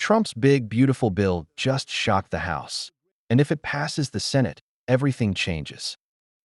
Trump's big, beautiful bill just shocked the House. And if it passes the Senate, everything changes.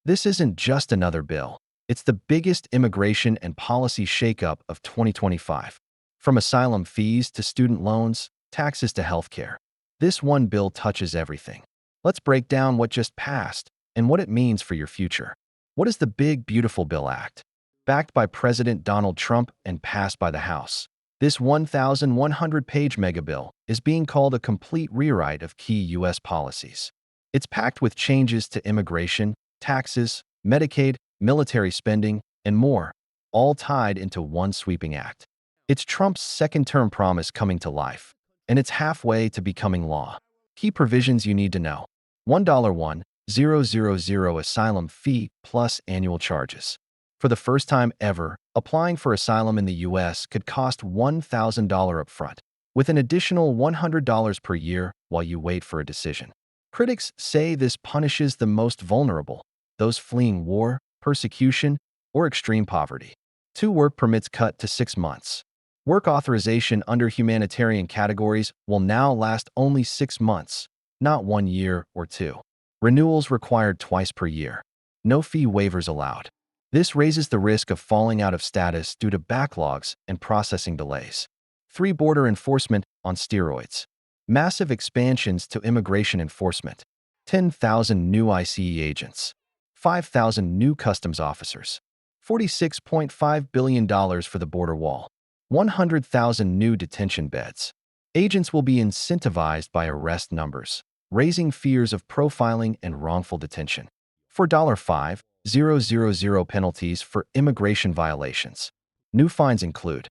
This isn't just another bill. It's the biggest immigration and policy shakeup of 2025. From asylum fees to student loans, taxes to healthcare. This one bill touches everything. Let's break down what just passed and what it means for your future. What is the Big Beautiful Bill Act? Backed by President Donald Trump and passed by the House, this 1,100-page megabill is being called a complete rewrite of key U.S. policies. It's packed with changes to immigration, taxes, Medicaid, military spending, and more, all tied into one sweeping act. It's Trump's second-term promise coming to life, and it's halfway to becoming law. Key provisions you need to know. $1,1,000 asylum fee plus annual charges. For the first time ever, applying for asylum in the U.S. could cost $1,000 upfront, with an additional $100 per year while you wait for a decision. Critics say this punishes the most vulnerable, those fleeing war, persecution, or extreme poverty. 2 work permits cut to 6 months. Work authorization under humanitarian categories will now last only 6 months, not 1 year or 2. Renewals required twice per year. No fee waivers allowed. This raises the risk of falling out of status due to backlogs and processing delays. 3 border enforcement on steroids. Massive expansions to immigration enforcement. 10,000 new ICE agents. 5,000 new customs officers. $46.5 billion for the border wall. 100,000 new detention beds. Agents will be incentivized by arrest numbers, raising fears of profiling and wrongful detention. For $5,000 penalties for immigration violations. New fines include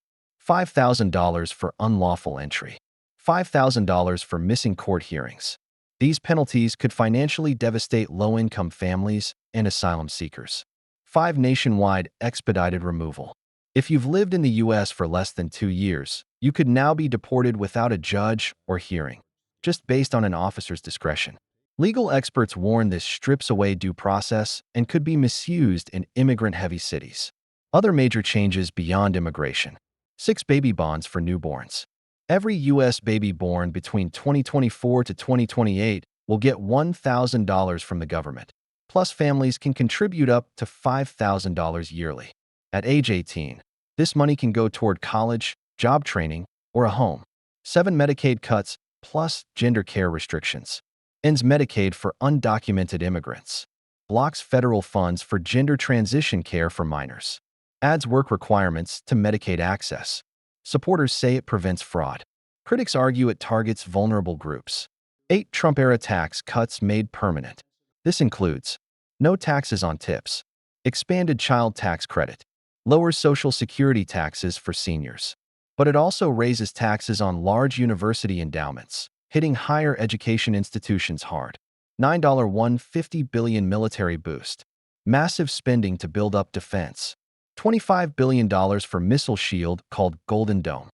$5,000 for unlawful entry, $5,000 for missing court hearings. These penalties could financially devastate low-income families and asylum seekers. 5 nationwide expedited removal. If you've lived in the U.S. for less than 2 years, you could now be deported without a judge or hearing, just based on an officer's discretion. Legal experts warn this strips away due process and could be misused in immigrant-heavy cities. Other major changes beyond immigration. 6 baby bonds for newborns. Every U.S. baby born between 2024 to 2028 will get $1,000 from the government. Plus, families can contribute up to $5,000 yearly. At age 18, this money can go toward college, job training, or a home. 7 Medicaid cuts plus gender care restrictions. Ends Medicaid for undocumented immigrants. Blocks federal funds for gender transition care for minors. Adds work requirements to Medicaid access. Supporters say it prevents fraud. Critics argue it targets vulnerable groups. 8 Trump-era tax cuts made permanent. This includes no taxes on tips, expanded child tax credit, lowers Social Security taxes for seniors. But it also raises taxes on large university endowments, hitting higher education institutions hard. $150 billion military boost. Massive spending to build up defense. $25 billion for missile shield called Golden Dome.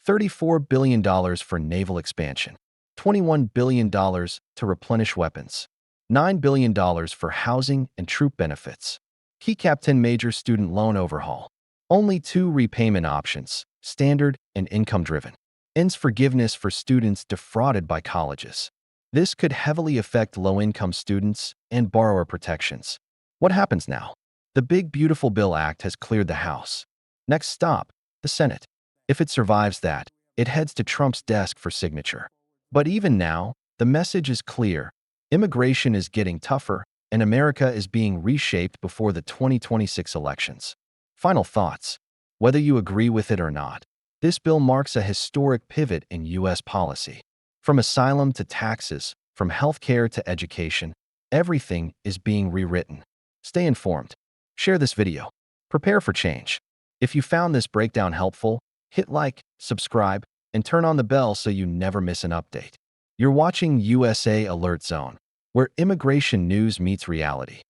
$34 billion for naval expansion. $21 billion to replenish weapons. $9 billion for housing and troop benefits. Key Captain Major student loan overhaul. Only 2 repayment options, standard and income-driven. Ends forgiveness for students defrauded by colleges. This could heavily affect low-income students and borrower protections. What happens now? The Big Beautiful Bill Act has cleared the House. Next stop, the Senate. If it survives that, it heads to Trump's desk for signature. But even now, the message is clear. Immigration is getting tougher, and America is being reshaped before the 2026 elections. Final thoughts. Whether you agree with it or not, this bill marks a historic pivot in U.S. policy. From asylum to taxes, from healthcare to education, everything is being rewritten. Stay informed. Share this video. Prepare for change. If you found this breakdown helpful, hit like, subscribe, and turn on the bell so you never miss an update. You're watching USA Alert Zone, where immigration news meets reality.